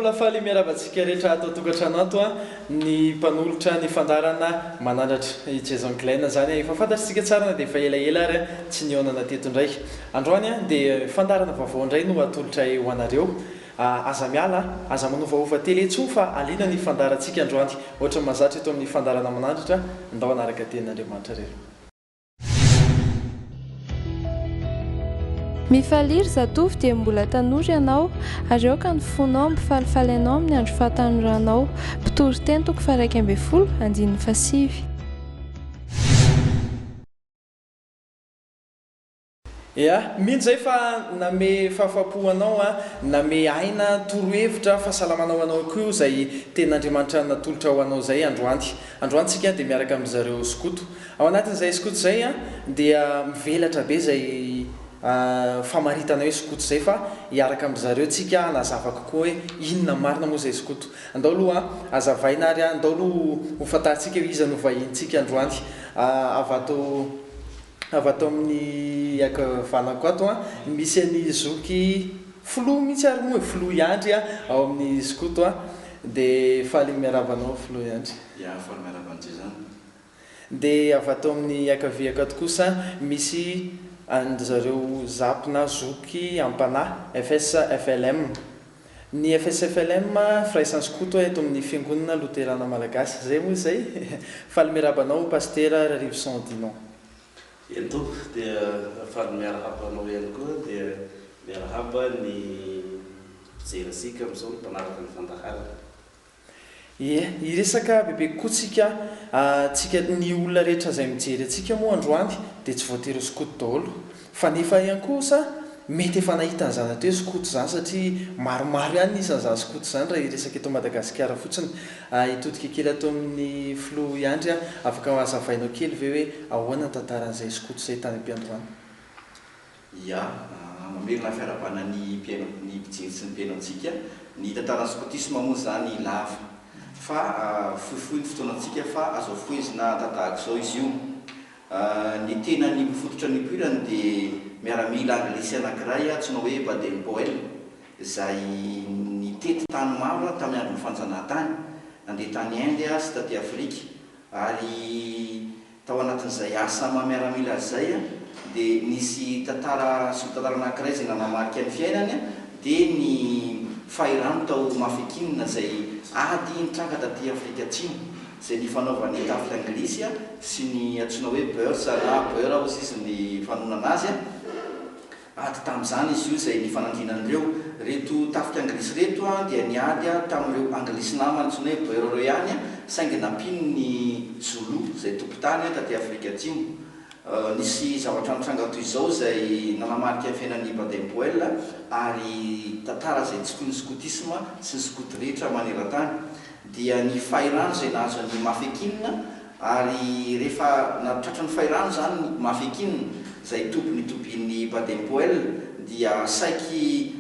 falafaly miaravantsika rehetra atao tokantrano ato a ny mpanolotra ny fandarana manandratra Jason Glenn zany efa fantatritsika tsara na dia efa elaela ary tsy nionana teto indray androany a dia fandarana vaovao indray no atolotra ho anareo aza miala aza manovaova tele tsoa fa alina ny fandarantsika androany ohatra mahazatra eto amin'ny fandarana manandratra ndao anaraka tenin'Andriamanitra rery. Mifaliry zatovy dia mbola tanora ianao, areo ka ny fonao mifalifaly anao amin'ny andro fahatanoranao. Mpitory teny toko faha 12 andininy fasivy. Ya, mino zay fa name fahafapo anao a, name aina torohevitra fahasalamanao anao koa io zay tenin'Andriamanitra natolotra ho anao zay androany. Androantsika dia miaraka amin'ny zareo skoto. Ao anatin'izay skoto zay a dia mivelatra be zay famaritana hoe skoto zay fa hiaraka amin'ny zareo tsika hanazava kokoa hoe inona marina moa zay skoto. Andao aloha azavaina ary andao aloha ho fantarintsika hoe iza no vahintsika androany. Avy ato amin'ny akavanako ato a misy any zoky filo mihitsy ary moa filo iandry ao amin'ny skoto a dia faly miaravanao filo iandry. Ya, faly miaravantsika zany. Dia avy ato amin'ny akaviako ato kosa misy zareo zapina zoky ampanahy FSFLM. Ny FSFLM firaisan'ny skoto eto amin'ny fiangonana loterana malagasy zay moa zay. Faly miaravanao pasteur Rivson Dinon. Eto dia faly miarabanao ihany koa dia miarahaba ny fijerasika amin'izao mpanaraka ny fandaharana. Ie, iresaka bebe kokoa tsika ny olona rehetra izay mijery antsika moa androany dia tsy voatery skoto daholo fa nefa ihany kosa mety efa nahita an'izany hoe skoto zany satria maromaro ihany isan'izany skoto zany raha iresaka eto Madagasikara fotsiny. Hitodika kely ato amin'ny filo iandry afaka hazavainao kely ve hoe ahoana ny tantaran'izay skoto zay tany am-piandohana? Ya, mamerina fiarabana ny mpijery sy ny mpiainantsika. Ny tantaran'ny skotisma moa zany lava fa fohifohy ny fotoanantsika fa azo foizina tahaka izao izy io. Ny tena ny mifototra ny mpirany dia miaramila anglisy anankiray antsoina hoe Baden Powell izay nitety tany maro tamin'ny andron'ny fanjanahantany, nandeha tany Inde sy taty Afrika ary tao anatin'izay asa miaramila izay dia nisy tantara anankiray izay nanamarika ny fiainany dia ny fahirano tao Mafekinina izay ady nitranga taty Afrika Atsimo izay ny fanaovany tafy anglisy sy ny antsoina hoe beurre na beurre hozy izy ny fanonana azy ady tamin'izany izy io izay ny fanandrinan'ireo reto tafika anglisy reto dia niady tamin'ireo anglisy namany antsoina hoe beurre ihany saingy nampino ny Zulu izay tompotany taty Afrika Atsimo. Nisy zavatra nitranga toy izao izay nanamarika ny fiainan'ny Baden Powell ary tantara izay tsokoy ny skotisma sy ny skoto rehetra maneran-tany dia ny fahirano izay nahazo ny Mafekinina ary rehefa natratra ny fahirano zany ny Mafekinina izay tompony tompin'ny Baden Powell dia saiky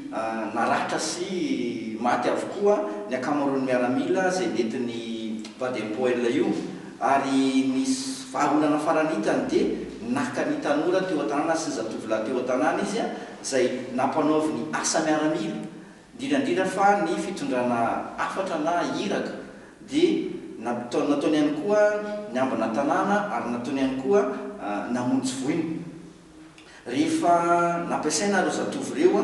naratra sy maty avokoa ny akamaroan'ny miaramila izay nentin'ny Baden Powell io ary ny vahaolana faranitany dia naka ny tanora teo an-tanàna sy ny zatovolahy teo an-tanàna izy izay nampanaovy ny asa miaramila indrindrandrindra fa ny fitondrana afatra na hiraka dia nataony ihany koa ny ambana tanàna ary nataony ihany koa namonjy voiny. Rehefa nampiasaina ireo zatovy ireo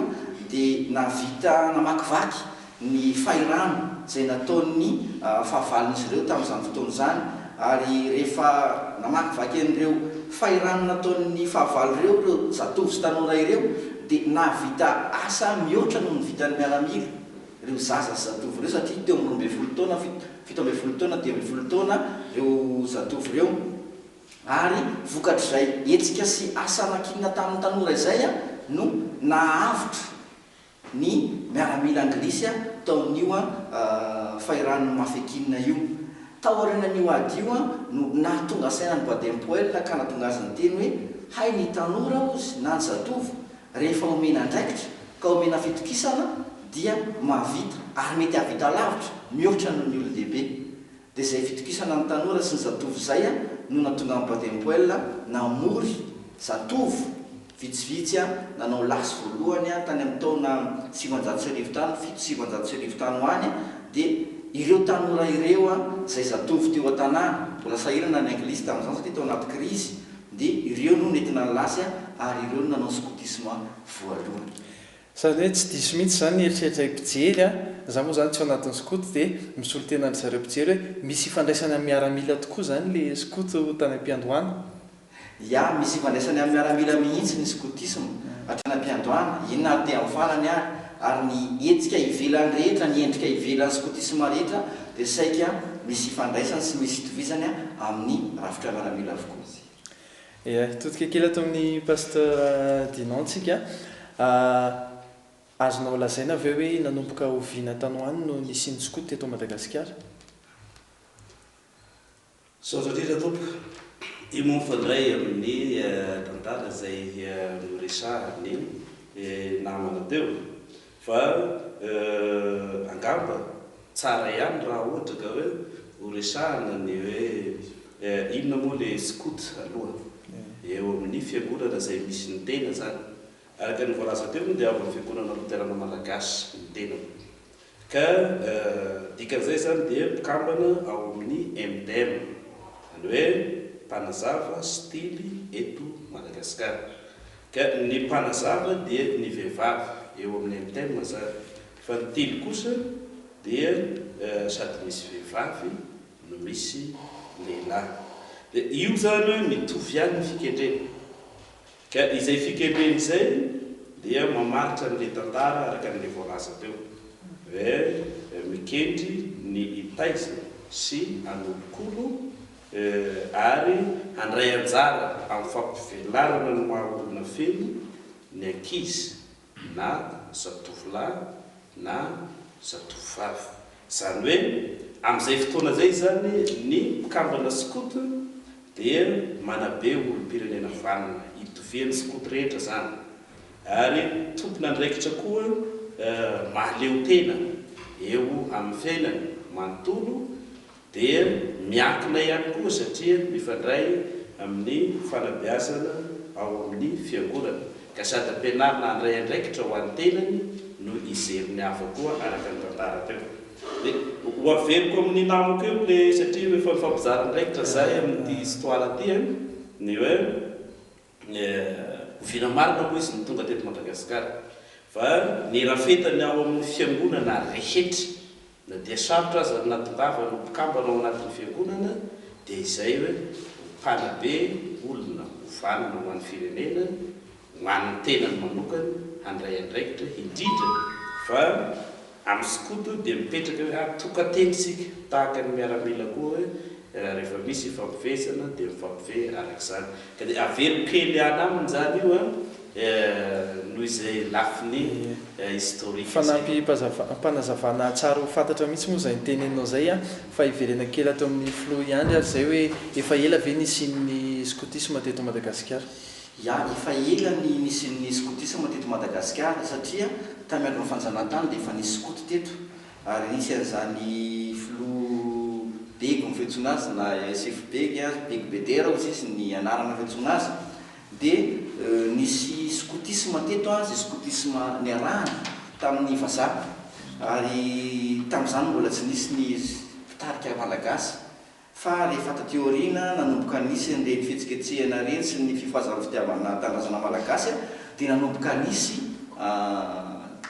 dia navita namakivaky ny fahirano izay nataon'ny fahavalon'izy ireo tamin'izany fotoana izany ary rehefa namakivaky an'ireo fahirano nataon'ny fahavalo ireo zatovy sy tanora ireo dia navita asa mihoatra noho ny vitan'ny miaramila ireo zaza sy zatovy ireo satria teo amin'ny 12 taona 17 taona 12 taona ireo zatovy ireo ary vokatr'izay hetsika sy asa nakinina tamin'ny tanora izay no nahavitra ny miaramila anglisy taon'io fahiran'ny Mafekinina io. Tao aorianan'io ady io no nahatonga saina ny Baden Powell ka nahatonga azy ny teny hoe hay ny tanora ozy na ny zatovy rehefa omena andraikitra ka omena fitokisana dia mahavita ary mety havita lavitra mihoatra noho ny olon-dehibe. Dia izay fitokisana ny tanora sy ny zatovy izay no nahatonga ny Baden Powell namory zatovy vitsivitsy a nanao lasy voalohany a tany amin'ny taona 500 tany 700 tany hoany dia ireo tanora ireo a zay zatovy teo an-tanàna mbola sahirana ny anglisy tamin'izany satria tao anaty krizy dia ireo no nentina lasy a ary ireo no nanao scoutisme voalohany. Sady hoe tsy diso mihitsy zany eritreritra mpijery a za moa zany tsy ao anatin'ny scout dia misolo tena ny zareo mpijery hoe misy ifandraisany amin'ny miaramila tokoa zany le scout tany am-piandohana. Ya misy ifandraisany amin'ny miaramila mihitsy ny scoutisme hatrany am-piandohana inona ary te amin'ny farany ary ny etsika ivelany rehetra ny endrika ivelan'ny scoutisme rehetra dia saika misy ifandraisany sy misy itovizany amin'ny rafitra miaramila avokoa. Totika kely ato amin'ny pasteur Dinantsika azonao lazaina avy eo hoe nanomboka oviana tanoany no nisiany scout teto Madagasikara. Saotra tompoka io moa mifandray amin'ny tantara izay noresahany namana teo fa angamba tsara ihany raha ohatra ka hoe horesahana ny hoe inona moa le scout aloha eo amin'ny fiangonana izay misy ny tena zany araka ny voalaza teo dia avy amin'ny fiangonana luterana malagasy ny tena ka dikan'izay zany dia mpikambana ao amin'ny MDM any hoe mpanazava stily eto Madagasikara ka ny mpanazava dia ny vehivavy eo amin'ny MDM zany fa ny tily kosa dia sady misy vehivavy no misy lehilahy. Io zany hoe mitovy ihany ny fikendrena ka izay fikendrena izay dia mamaritra n'le tantara araka n'le voalaza teo hoe mikendry ny itaiza sy an'olokolo ary handray anjara amin'ny fampivelarana ny maha-olona feno ny ankizy na zatovolahy na zatovovavy. Zany hoe amin'izay fotoana zay zany ny mpikambana scout dia manabe olom-pirenena vanina itovian'ny scout rehetra zany ary tompona andraikitra koa mahaleo tena eo amin'ny fiainany manontolo dia miankina ihany koa satria mifandray amin'ny fanabeazana ao amin'ny fiangonana ka sady ampianarina handray andraikitra ho an'ny tenany no izeriny hafa koa araka ny tantara teo. Dia ho averiko amin'ny namako eo le satria hoe fampizara andraikitra zay amin'ity histoire ty ny hoe ovina marina moa izy ny tonga teto Madagasikara fa ny rafetany ao amin'ny fiangonana rehetra na dia sarotra azy natongava no mpikambana ao anatin'ny fiangonana dia izay hoe mpanabe olona ovanina ho an'ny firenena ho an'ny tenany manokany handray andraikitra indrindra fa amin'ny scout dia mipetraka hoe tokatentsika tahaka ny miaramila koa hoe rehefa misy fampivesana dia mifampive arak'izany ka dia averiko kely any aminy zany io noho izay lafiny historique fanampy mpanazavana tsara ho fantatra mihitsy moa zay nyteneninao zay fa iverena kely ato amin'ny flo ihany ary zay hoe efa ela ve nisin'ny scoutisme teto Madagasikara. Ya efa ela ny nisin'ny scoutisme teto Madagasikara satria tamiaraka ny fanjanahantany dia efa nisy scout teto ary nisy an'izany flo bego ny fiantsona azy na SF beg beg bedera ozy izy ny anarana fiantsona azy dia nisy scoutisme teto zay scoutisme niarahana tamin'ny vazaha ary tamin'izany mbola tsy nisy ny mpitarika malagasy fa rehefa tateoriana nanomboka nisy nde ny fihetsiketsehana reny sy ny fifazana fitiavana tanazana malagasy dia nanomboka nisy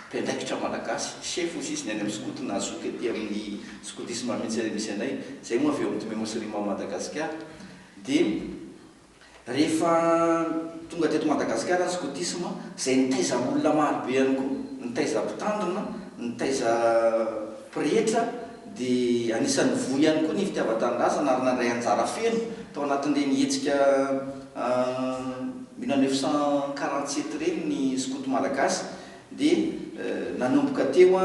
mpiandraikitra malagasy chef ozy izy ny any amin'ny scout nazoky aty amin'ny scoutisme mihitsy misy anay zay moa avy eo amin'ny Tomé Moserima Madagasikara. Dia rehefa tonga teto Madagasikara scoutisme zay nitaiza olona marobe ihany koa nitaiza mpitandrina nitaiza prehetra dia anisan'ny voa ihany koa ny fitiavan-tanindrazana ary nandray anjara feno tao anatin'ireny hetsika 1947 reny ny scout malagasy dia nanomboka teo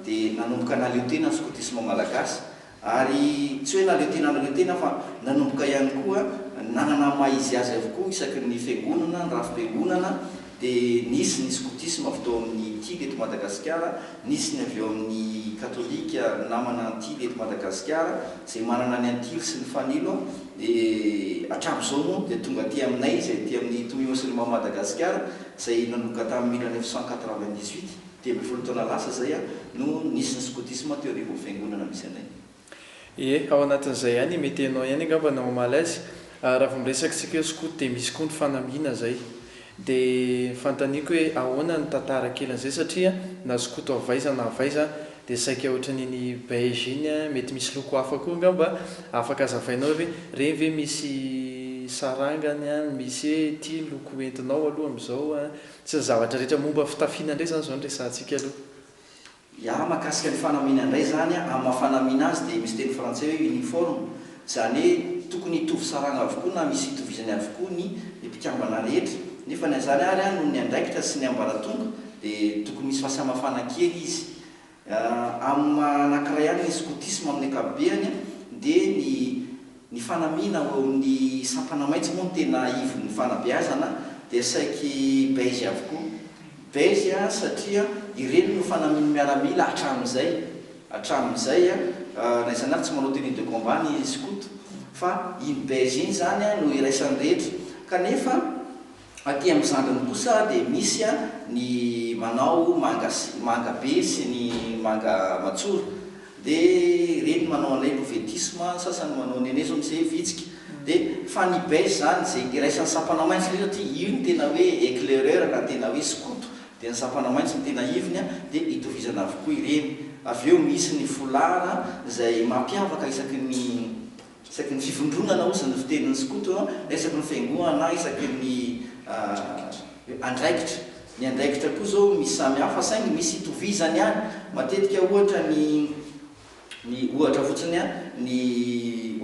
dia nanomboka naleo tena ny scoutisme malagasy ary tsy hoe naleo tena fa nanomboka ihany koa nanana maizy azy avokoa isaky ny fiangonana ny rafim-piangonana dia nisy ny scoutisme avy tao amin'ny tily eto Madagasikara nisy ny avy eo amin'ny katolika namana antily eto Madagasikara zay manana ny antily sy ny fanilo Hatramin'izao moa dia tonga aty aminay izay ty amin'ny Tomi Musulman Madagasikara izay nanomboka tamin'ny 1998 dia 20 taona lasa zay no nisy ny scoutisme teo arivo fiangonana misy anay. Ao anatin'izay ihany mety anao ihany angamba na mamaly azy raha vao miresaka tsika scout dia misy koa ny fanamiana zay dia fantaniako hoe ahoana ny tantara kelin'izay satria na scout avaiza na avaiza dia saika ohatran'iny beige iny mety misy loko hafa koa angamba afaka azavainao hoe reny ve misy sarangany misy hoe ty loko entinao aloha amin'izao tsy ny zavatra rehetra momba fitafiana indray zany zao ny resantsika aloha. Mahakasika ny fanamiana indray zany amin'ny mahafanamiana azy dia misy teny frantsay hoe uniforme zany hoe tokony hitovy saranga avokoa na misy hitovizany avokoa ny mpikambana rehetra nefa ny an'izany ary no ny andraikitra sy ny ambaratonga dia tokony misy fahasamihafana kely izy. Amin'ny anankiray ihany ny scoutisme amin'ny ankapobeny dia ny fanamiana eo amin'ny sampana maitso moa no tena ivon'ny fanabeazana dia saiky beige avokoa. Beige satria ireny no fanamiana miaramila hatramin'izay na izany ary tsy manao tenue de combat ny scout fa iny beige iny zany no iraisan'ny rehetra kanefa aty amin'ny zandriny kosa dia misy ny manao manga be sy ny manga matsoro dia reny manao an'ilay louvetisme sasany manao nene zao misy vitsika dia fa ny beige zany zay iraisan'ny sapana maitso satria io ny tena hoe éclaireur na tena hoe scout dia ny sapana maitso ny tena ivony dia hitovizana avokoa ireny. Avy eo misy ny folara izay mampiavaka isaky ny fivondronana ozy ny fitenin'ny scout isaky ny fiangohana isaky ny andraikitra. Ny andraikitra koa zao misy samihafa saingy misy hitovizany ihany matetika ohatra ny ohatra fotsiny ny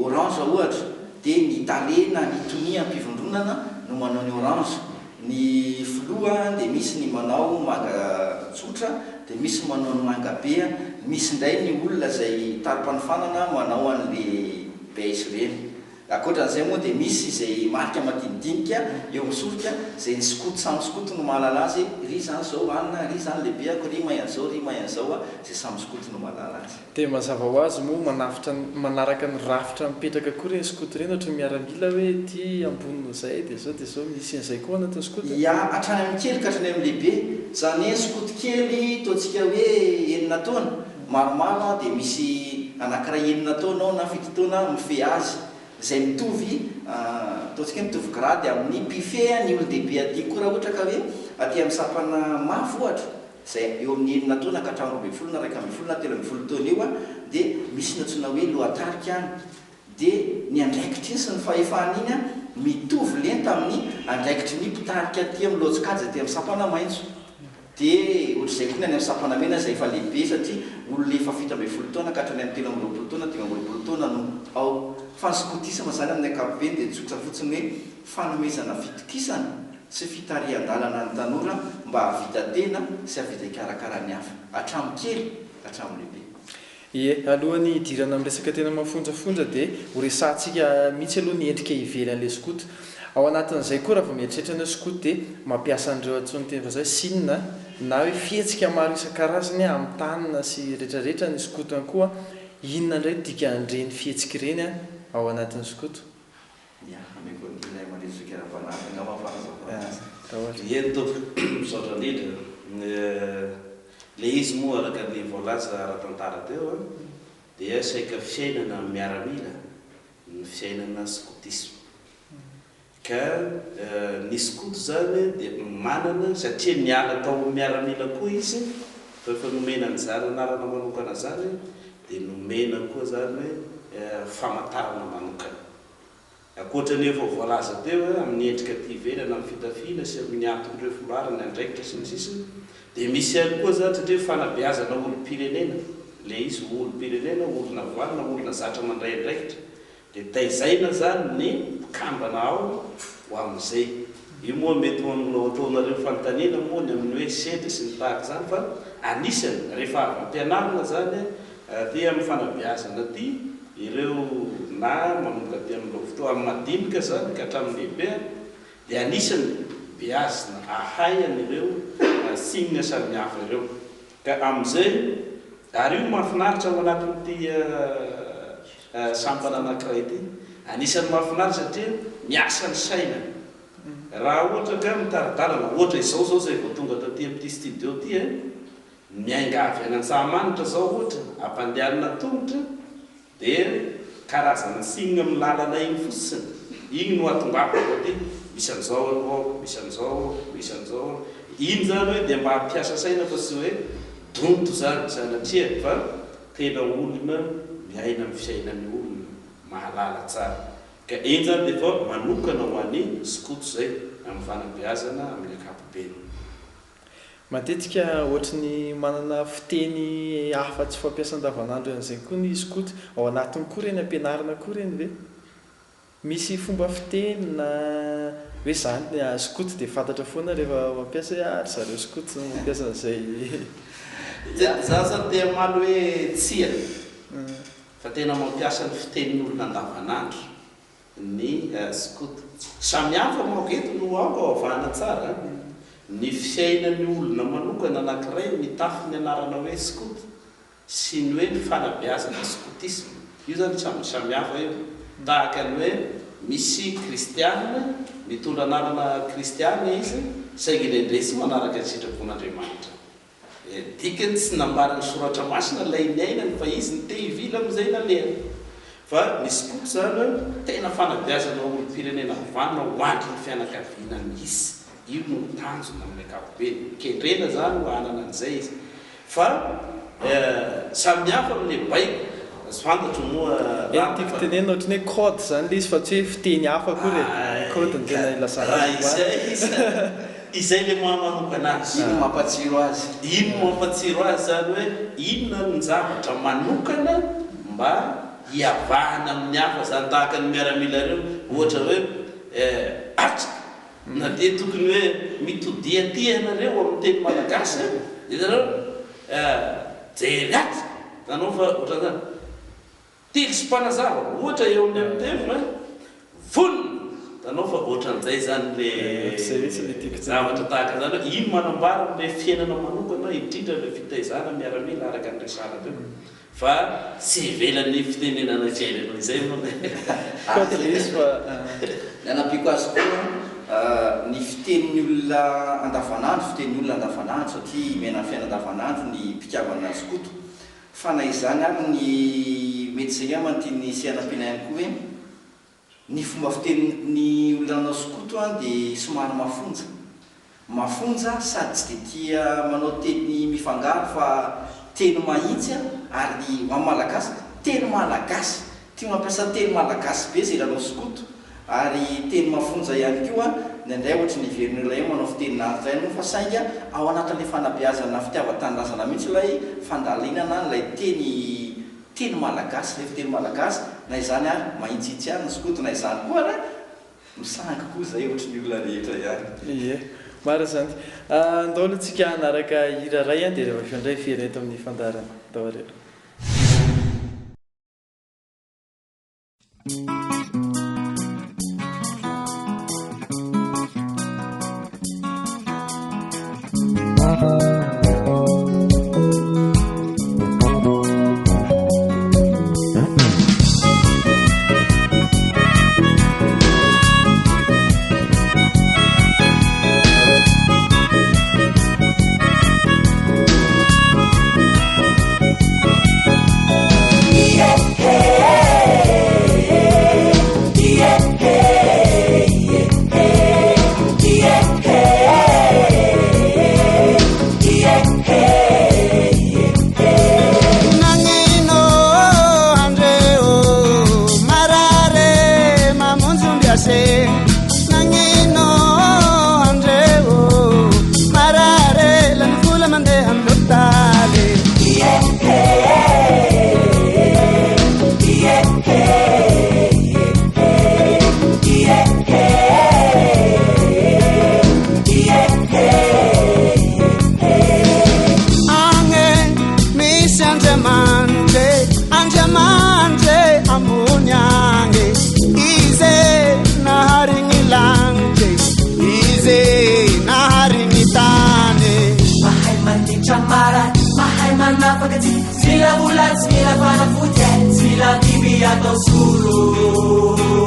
orange ohatra dia ny talena ny tonia mpivondronana no manao ny orange. Ny filoha dia misy ny manao manga tsotra dia misy manao ny manga be misy indray ny olona izay tari-panifanana manao an'le beige reny. Ankoatran'izay moa dia misy izay marika madinidinika eo misorika izay ny scout samy scout no mahalala azy ry zany zao anina ry zany lehibeako ry mayan'izao ry mayan'izao izay samy scout no mahalala azy. Dia mazava ho azy moa manaraka ny rafitra mipetraka koa reny scout reny ohatra miaramila hoe ty ambonino izay dia zao misy an'izay koa anatin'ny scout. Hatrany amin'ny kely ka hatrany amin'ny lehibe zany hoe scout kely toantsika hoe 9 taona maromaro dia misy anankiray 9 taona ao na 7 taona mifehy azy izay mitovy ataontsika mitovy grady amin'ny pifé ny olo-dehibe aty koa raha ohatra ka hoe aty amin'ny sapana mafy ohatra izay eo amin'ny 9 taona ka hatramin'ny 20 na 11 na 13 taona io dia misy ny antsoina hoe lohatarika any dia ny andraikitra iny sy ny fahefana iny mitovy lenta amin'ny andraikitry ny mpitarika aty amin'ny lotsikajy aty amin'ny sapana maitso. Dia ohatr'izay koa ny amin'ny sapana mena izay efa lehibe satria olona efa 17 taona ka hatrany amin'ny 13 taona 18 taona no ao. Fa ny scoutisme zany amin'ny ankapobeny dia tsotra fotsiny hoe fanomezana fitokisana sy fitarihan-dalana ny tanora mba havita tena sy havita ikarakara ny hafa hatramin'ny kely hatramin'ny lehibe. Alohan'ny hidirana amin'ny resaka tena mafonjafonja dia ho resantsika mihitsy aloha ny endrika ivelan'ilay scout. Ao anatin'izay koa raha vao mieritreritra ny scout dia mampiasa an'ireo antsony teny fa zay sinina na hoe fihetsika maro isan-karazany amin'ny tanina sy rehetrarehetra ny scout ihany koa inona indray dika andreny fihetsika ireny ao anatin'ny scout. Eny tompoko misaotra indrindra le izy moa araka ny voalaza ara-tantara teo dia saika fiainana miaramila ny fiainana scoutisme ka ny scout zany dia manana satria niala tao miaramila koa izy fa nomena ny zany anarana manokana zany dia nomena koa zany hoe famantarana manokana. Ankoatrany efa voalaza teo amin'ny endrika ty ivelana amin'ny fitafiana sy amin'ny aton'ireo folarana andraikitra sy ny sisiny dia misy ihany koa zany satria fanabeazana olo-pirenena le izy olo-pirenena olona voalina olona zatra mandray andraikitra dia taizaina zany ny mpikambana ao ho amin'izay. Io moa mety ataonareo fanontaniana moa ny amin'ny hoe sedra sy ny tahaka zany fa anisany rehefa avy ampianarina zany ty amin'ny fanabeazana ty ireo na manomboka ty amin'ireo fotoa amin'ny madinika zany ka hatramin'ny lehibe dia anisany beazina ahay an'ireo signe samihafa ireo ka amin'izay ary io mahafinaritra ao anatin'ity sampana anankiray ity anisan'ny mahafinaritra satria miasa ny saina raha ohatra ka mitaridalana ohatra izao zao zay vao tonga taty amin'ity studio ty miaingavy anan-tsahamanitra zao ohatra ampandehanana tongotra dia karazana sinina amin'ny lalana iny fotsiny igny no atongavako aty misy an'izao aloha misy an'izao misy an'izao iny zany hoe dia mba hampiasa saina fa sy hoe donto zany sanatria fa tena olona miaina amin'ny fiainany olona mahalala tsara ka eny zany dia fa manokana ho an'ny skoto zay amin'ny fanabeazana amin'ny akapobeny matetika ohatrany manana fiteny hafa tsy fampiasa andavanandro an'izay koa ny skoto ao anatiny koa reny ampianarina koa reny ve misy fomba fiteny na hoe zany skoto dia fantatra foana rehefa mampiasa ry zareo skoto mampiasa an'izay za zany dia maly hoe tsia fa tena mampiasa ny fitenin'ny olona andavanandro ny skoto samihafa maoketo no ao avahana tsara ny fiainan'ny olona manokana anankiray mitafy ny anarana hoe skoto sy ny hoe ny fanabeazana skotisme io zany samihafa io tahaka ny hoe misy kristianina mitondra anarana kristiana izy saingy nendresy manaraka ny sitrapon'andriamanitra dikany tsy nambarany soratra masina lay niainany fa izy ny te hivila amin'izay nalehany fa ny skoto zany tena fanabeazana olo-pirenena vanina hoandry ny fianakaviana misy io no tanjona amin'ny akapobeny kendrena zany ho anana an'izay izy fa samihafa amin'le baiko azo fantatro moa tiako tenena ohatrany hoe code zany le izy fa tsy hoe fiteny hafa koa re code ny tena ilasana izay le mamanokana azy ino mampatsiro azy ino mampatsiro azy zany hoe inona ny zavatra manokana mba hiavahana amin'ny hafa zany tahaka ny miaramila reo ohatra hoe atrika na dia tokony hoe mitodiatianareo amin'ny teny malagasy dia zareo jery aty zanao fa ohatra zany tily sy mpanazava ohatra eo amin'ny amin'ny teny vonona zanao fa ohatran'izay zany le zavatra tahaka zany hoe ino manambara le fiainana manokana indrindra le fitaizana miaramila araka ny resana teo fa tsy ivelan'ny fitenenana fiainana izay nanapiko azy koa ny fitenin'ny olona andavanandro fitenin'ny olona andavanandro satria miaina ny fiaina andavanandro ny mpikavana skoto fa na izany ary ny mety zay amantiny sy anampiana ihany koa hoe ny fomba fitenin'ny olona nanao skoto dia somary mafonja sady tsy dia tia manao teny mifangaro fa teny mahitsy ary amin'ny malagasy teny malagasy tia mampiasa teny malagasy be zay nanao skoto ary teny mafonja ihany koa nandray ohatra ny iverin'olona io manao fiteninaritra no fa sainga ao anatin'le fanabeazana fitiava-tanindrazana mihitsy ilay fandalinana ilay teny malagasy le fiteny malagasy na izany ary mahitsitsy ary ny skoto na izany koa ra misangy koa zay ohatra ny olona rehetra ihany mara zany ndaolantsika anaraka iraray dia rehefa fandray fiereto amin'ny fandarana daorero Sila bulat, sila panafutya, sila tibi atau suru.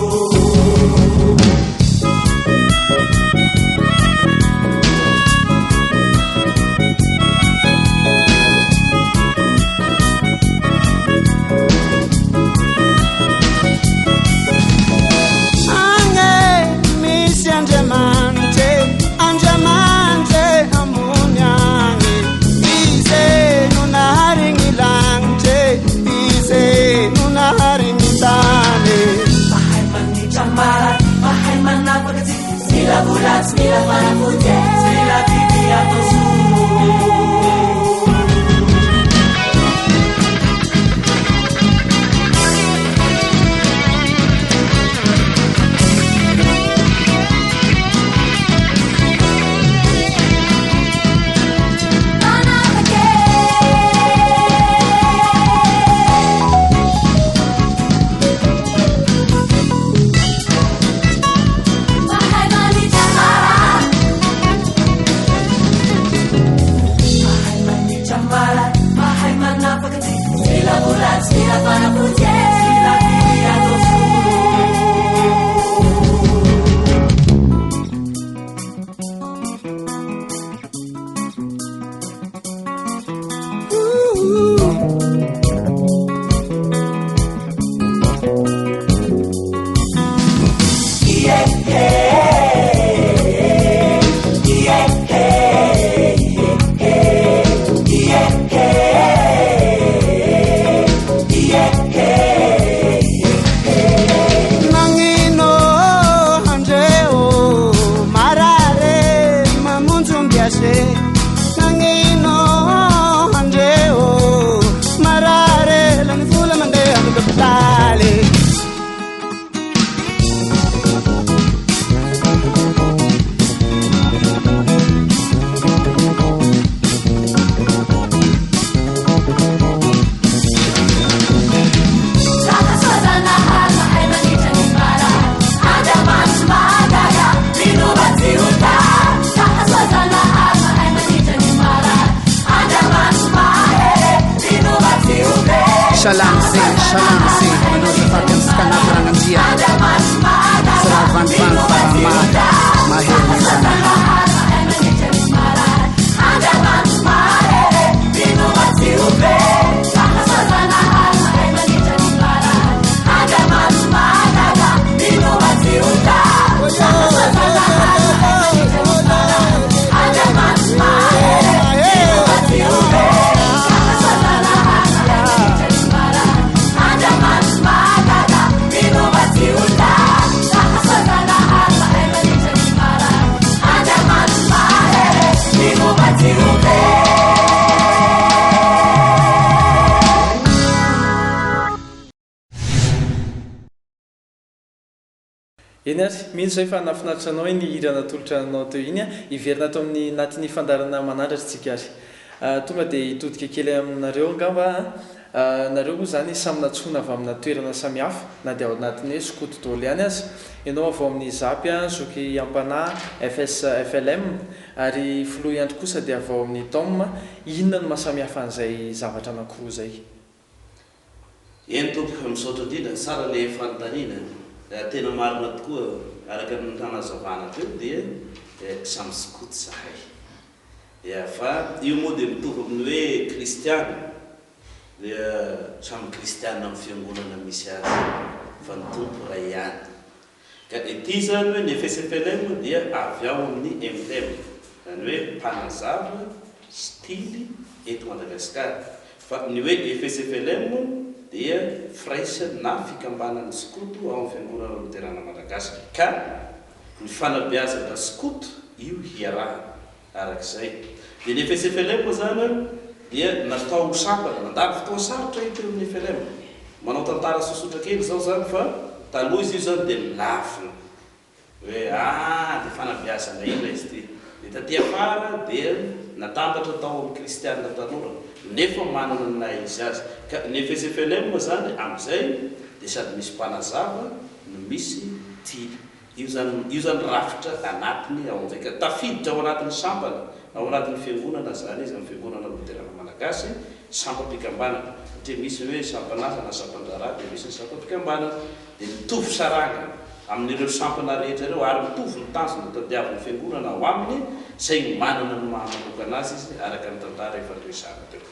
Shalamsi, menurut Fatin skala terangan dia. Seravan fan paramada, mahir di sana. eny ary mihitsy zay fa nafinaritra anao ny hirana tolotra anao teo iny a iverina ato amin'ny natin'ny fandarana manandratra tsika ary tonga dia hitodika kely aminareo angamba nareo moa zany samy natsoina avy amina toerana samihafa na dia ao anatin'ny hoe skoto dôly ihany azy ianao avy ao amin'ny zapy a zoky ampana FLM ary filoha iandro kosa dia avy ao amin'ny tom inona no mahasamihafa an'izay zavatra anankiroa zay eny tompoko misaotra indrindra tsara le fanontaniana tena marina tokoa araka ny tanazavana teo dia samy skoto zahay ia fa io moa dia mitovy amin'ny hoe kristiana dia samy kristiana amin'ny fiangonana misy azy fa ny tompo ray ihany ka ity zany hoe ny FSFLM dia avy ao amin'ny MTM zany hoe mpanazava stily eto Madagasikara fa ny hoe FSFLM dia fraisa na fikambanan'ny skoto ao amin'ny fiangonana luterana Madagasikara ka ny fanabeazana skoto io hiarahana arak'izay dia ny FSFLM zany dia natao sampana nandalo fotoa sarotra ito amin'ny FLM manao tantara sosotra kely zao zany fa taloha izy io zany dia milafina hoe dia fanabeazana ina izy ty dia taty afara dia natambatra tao amin'ny kristiana tanora nefa manana na izy azy ka ny FSFLM zany amin'izay dia sady misy mpanazava no misy tily io zany rafitra anatiny ao amin'izay ka tafiditra ao anatin'ny sampana ao anatin'ny fiangonana zany izy amin'ny fiangonana luterana malagasy sampam-pikambanana satria misy hoe sampanaza na sampandrara dia misy ny sampam-pikambanana dia mitovy saranga amin'ireo sampana rehetra ireo ary mitovy ny tanjona tadiavin'ny fiangonana ao aminy zay manana ny mahamanokana azy izy araka ny tantara efa noresana teo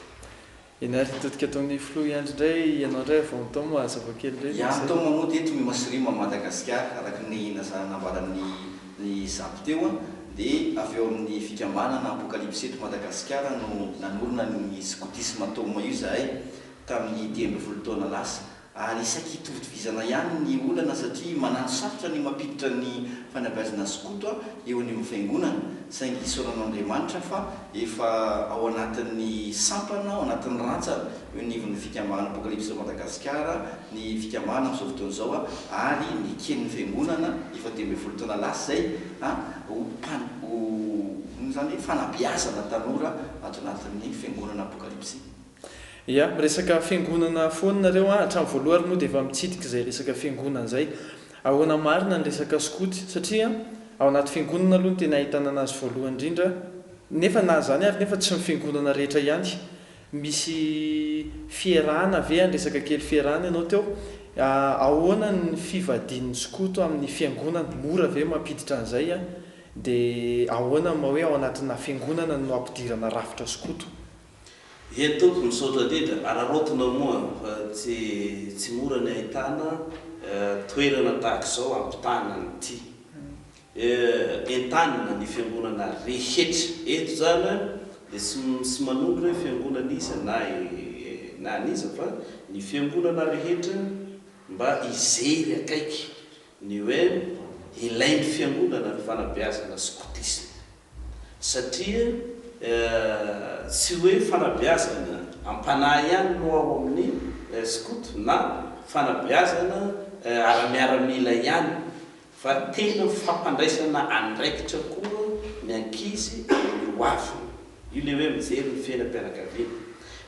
eny ary todika ataon'ny filoha iandro indray ianao indray avao mitao mazava kely indray tao mamoa teto mimasirima Madagasikara araka ny nambaran'ny zapy teo dia avy eo amin'ny fikambanana apokalypse eto Madagasikara no nanorona ny skotisme toma io zahay tamin'ny 10 taona lasa ary isaky hitovitovizana ihany ny olana satria manano sarotra ny mampiditra ny fanabeazana skoto eo any amin'ny fiangonana saingy isoran'Andriamanitra fa efa ao anatin'ny sampana ao anatin'ny rantsana eo nivon'ny fikamahana apokalipsy Madagasikara ny fikamahana amin'izao fotoana izao ary ny kenin'ny fiangonana efa 12 taona lasa zay zany hoe fanabeazana tanora ato anatin'ny fiangonana apokalipsy. Ia, resaka fiangonana foana nareo hatramin'ny voalohany moa dia efa mitsidika izay resaka fiangonana izay. Ahoana marina ny resaka skoty satria ao anaty fiangonana aloha no tena ahitana anazy voalohany indrindra, nefa na zany ary nefa tsy ny fiangonana rehetra ihany. Misy fiarahana ve any resaka kely fiarahana ianao teo, ahoana ny fivadian'ny skoto amin'ny fiangonana, mora ve mampiditra an'izay dia ahoana ma hoe ao anatina fiangonana no ampidirana rafitra skoto? Tompoko misaotra indrindra ararotona moa fa tsy mora ny ahitana toerana tahaka izao ampitana nyity entanina ny fiangonana rehetra eto zany dia sy manondro hoe fiangonana iza na aniza fa ny fiangonana rehetra mba izery akaiky ny hoe ilain'ny fiangonana ny fanabeazana skotisme satria tsy hoe fanabeazana ampanahy ihany no ao amin'ny skoto na fanabeazana ara-miaramila ihany fa tena fampandraisana andraikitra koa ny ankizy ny hoavy io le hoe mijery ny fiainam-pianakaviana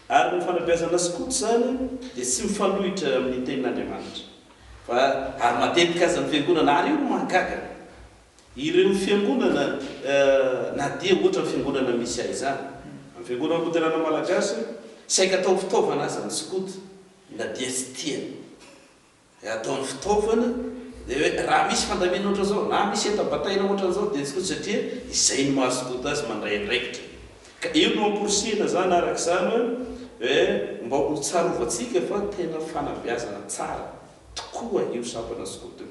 ary ny fanabeazana skoto zany dia tsy mifanohitra amin'ny tenin'Andriamanitra fa ary matetika aza ny fiangonana ary io no mahagaga ireo fiangonana na dia ohatra ny fiangonana misy ahy zany amin'ny fiangonana moderana malagasy saika atao fitaovana aza ny skoto na dia tsy tiany ataon'ny fitaovana dia hoe raha misy fandamina ohatra zao na misy entabataina ohatra zao dia skoto satria izay ny mahaskoto azy mandray andraikitra ka io no amporisihana zany araka izany hoe mba ho tsarovatsika fa tena fanabeazana tsara tokoa io sampana skoto io.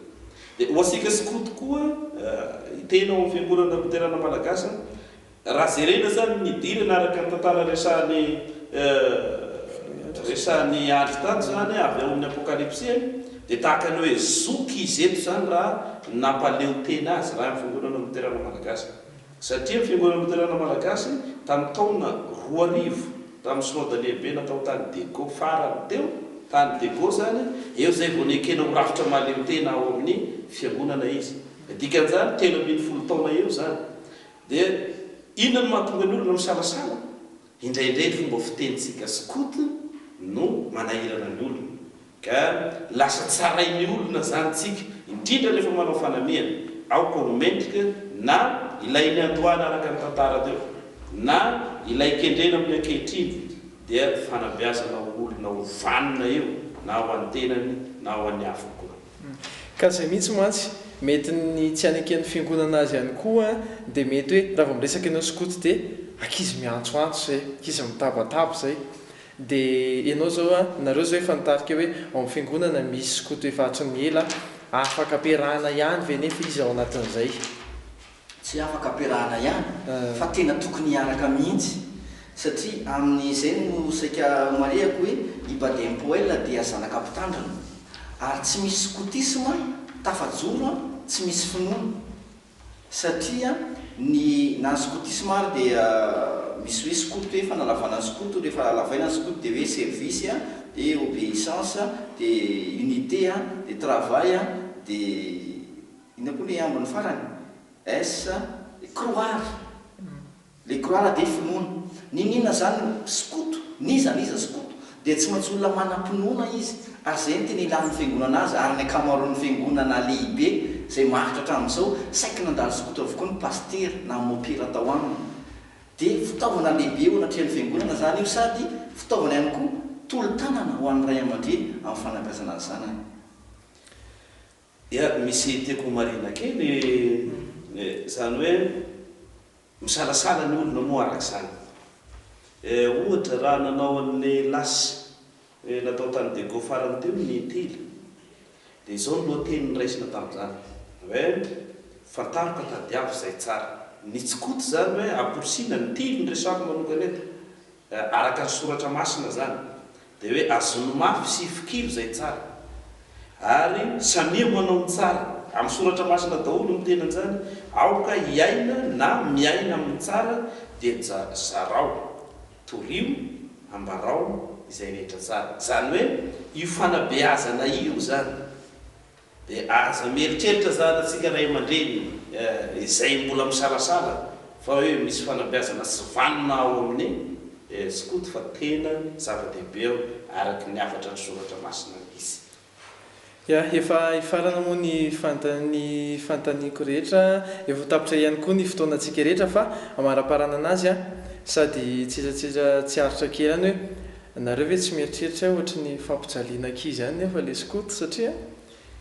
Dia ho asika skoto koa tena ao amin'ny fiangonana moderana malagasy raha jerena zany nidirana araka ny tantara resahan'ny andro tato zany avy ao amin'ny apokalipsy dia tahaka ny hoe zoky izy eto zany raha nampaleo tena azy raha amin'ny fiangonana moderana malagasy satria fiangonana moderana malagasy tamin'ny taona 2000 tamin'ny synode lehibe natao tany Dego farany teo tany Dego zany eo zay vao nekena ho rafitra mahaleo tena ao amin'ny fiangonana izy dikan'izany 30 taona eo zany dia inona no mahatonga ny olona misalasala indraindray fomba fitenitsika skoto no manahirana ny olona ka lasa tsarain'ny olona zany tsika indrindra rehefa manao fanamiana aoka ho mendrika na ilay ny andohana araka ny tantara teo na ilay kendrena amin'ny ankehitriny dia fanabeazana olona ho vanina eo na ho antenany na ho an'ny hafa koa ka izay mihitsy mantsy mety ny tsy anaken'ny fiangonana azy ihany koa dia mety hoe raha vao miresaka ianao skoto dia ankizy miantsoantso zay ankizy mitabataba zay dia ianao zao nareo zao efa nitarika hoe ao amin'ny fiangonana misy skoto efa hatry ny ela afaka ampiarahana ihany ve nefa izy ao anatin'izay tsy afaka ampiarahana ihany fa tena tokony hiaraka mihitsy satria amin'izay no saika marehako hoe ibadem-poel dia zanaka mpitandrana ary tsy misy skotisma tafajoro tsy misy finoana satria ny na skotisma ary dia misy hoe skoto hoe fanalavana skoto rehefa lavaina skoto dia hoe service dia obéissance dia unité dia travail dia ina koa le ambony farany croire le croire dia finoana ninina zany skoto niza skoto dia tsy maintsy olona manam-pinoana izy ary zay ny tena ilan'ny fiangonana azy ary ny akamaroan'ny fiangonana lehibe zay mahitra hatramin'izao saika nandalo skoto avokoa ny paster na mopira tao aminy dia fitaovana lehibe eo anatrehan'ny fiangonana zany io sady fitaovana ihany koa tolo-tanana ho an'ny ray aman-dreny amin'ny fanabeazana azy zany ia misy tiako marina kely zany hoe misalasala ny olona moa araka zany ohatra raha nanao an'le lasy natao tany Dego farany teo ny tily dia izao no lohateniny raisina tamin'izany hoe fantarika tadiavo izay tsara ny tsikoto zany hoe aporisina ny tily ny resako manokana eto araka ny soratra masina zany dia hoe azony mafy sy fikilo zay tsara ary samia manao ny tsara amin'ny soratra masina daholo mitenan'izany aoka hiaina na miaina amin'ny tsara dia zarao torio ambarao izay rehetra tsara zany hoe io fanabeazana io zany dia aza mieritreritra zany atsika ray aman-dreny izay mbola misarasara fa hoe misy fanabeazana sy vanona ao amin'ny skoto fa tena zava-dehibe ao araky ny afatra ny soratra masina izy efa ifarana moa ny fantaniako rehetra efa tapitra ihany koa ny fotoanantsika rehetra fa amaraparana anazy sady tsiratsira tsy aritra kelany hoe nareo ve tsy mieritreritra ohatra ny fampijaliana ankizy any nefa le skoto satria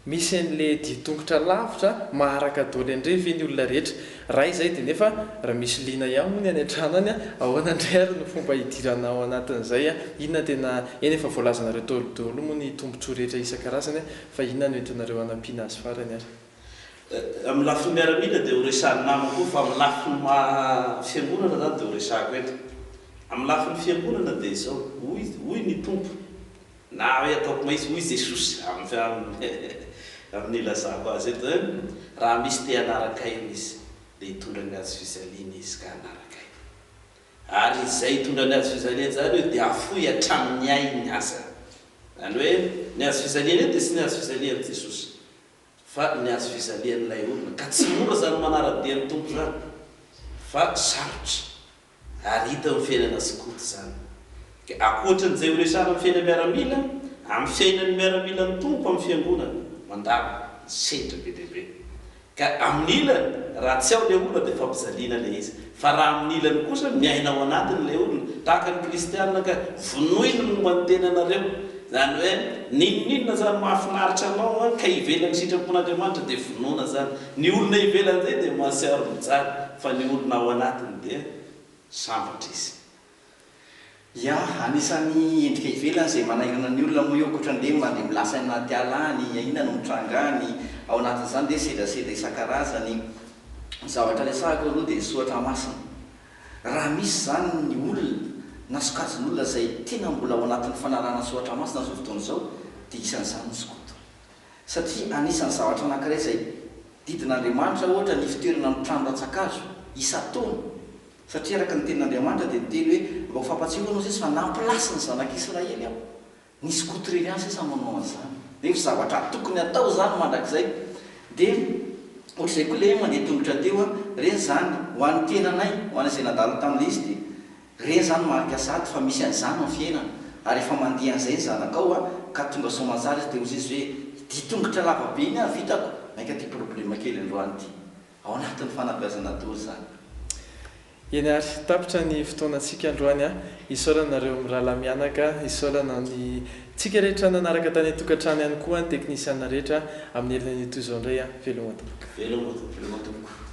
misy an'le ditongotra lavitra maharaka daoly andrevy ny olona rehetra raha izay dia nefa raha misy liana ihany moa ny any an-trano any ahoana indray ary no fomba hidirana ao anatin'izay inona tena eny efa voalazanareo daolodolo moa ny tombontsoa rehetra isan-karazany fa inona no entinareo anampiana azy farany ary amin'ny lafiny miaramila dia ho resahany namako koa fa amin'ny lafiny fiangonana zany dia ho resahako eto amin'ny lafiny fiangonana dia izao hoy ny tompo na hoe ataoko maisy hoy jesosy amin'ny lazako azy eto raha misy te anarakaina izy dia hitondra ny azy fizaliana izy ka anarakaina ary izay hitondra ny azy fizaliana zany hoe dia afoy hatramin'ny ay ny asa zany hoe ny azy fizaliana eny dia sy ny azy fizalian'i jesosy fa ny azy fizalian'ilay olona ka tsy mora zany manara-dian'ny tompo zany fa sarotra ary hita ny fiainana skoto zany akoatran'izay ho resara amin'ny fiaina miaramila amin'ny fiainany miaramila ny tompo amin'ny fiangonana mandalo sedra be dehibe ka amin'ny ilany raha tsy ao le olona dia fampizaliana le izy fa raha amin'ny ilany kosa miaina ao anatiny le olona tahaka ny kristianina ka vonoiny momba ny tenanareo zany hoe ninninona zany mahafinaritra anao ka ivelany sitrapon'andriamanitra dia vonoana zany ny olona ivelan'izay dia mahasiaro mijaly fa ny olona ao anatiny dia sambatra izy anisan'ny endrika ivelany izay manainana ny olona moa eo koatran'le mandeha milasa anaty alany inona no mitrangany ao anatin'izany dia sedaseda isan-karazany zavatra resahako aloha dia soatra masina raha misy zany ny olona na sokajin'olona izay tena mbola ao anatin'ny fanarana soatra masina zao fotoana izao dia isan'izany ny skoto satria anisan'ny zavatra anankiray izay didin'andriamanitra ohatra ny fitoerana ny trano ratsakazo isa-taona satria araka ny tenin'andriamanitra dia teny hoe mba ho fampatsiako anao zay fa nampilasy ny zanak'israely aho ny skoto reny any sesa manao an'izany dia zavatra tokony atao zany mandrakizay dia ohatr'izay koa le mandeha tongotra teo reny zany ho an'ny tenanay ho any izay nadalo tamin'le izy dia reny zany marika sady fa misy an'izany amin'ny fiainana ary efa mandeha an'izay ny zanakao ka tonga somanjara izy dia ozy izy hoe ditongotra lavabe iny vitako maika ty problema kely androany ty ao anatin'ny fanabeazana tory zany eny ary tapitra ny fotoanantsika androany isaoranareo mirahalahy mianaka isaorana ny tsika rehetra nanaraka tany atokantrano ihany koa ny teknisiana rehetra amin'ny herinany toy izao indray velomatoboka velomatoboka